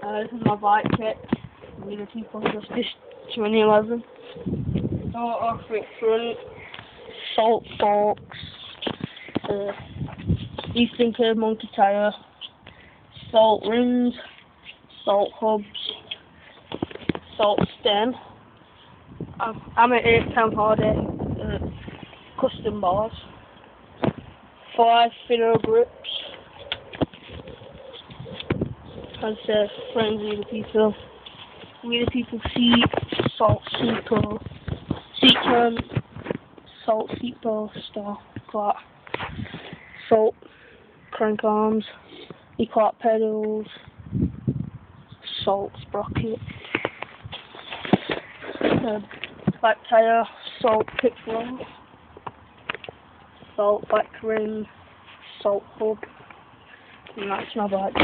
This is my bike kit. Really people just 2011. Off it front. Salt forks. Eastern curve monkey tyre. Salt rims. Salt hubs. Salt stem. I'm at 8 Hardy. Custom bars. 5 Fino grips. As friends with the people. We the people seat, salt super, seat clamp, salt seat poster, flat, salt crank arms, E-Clark pedals, salt sprocket, back tyre, salt pit front, salt back rim, salt hub, and that's my bike.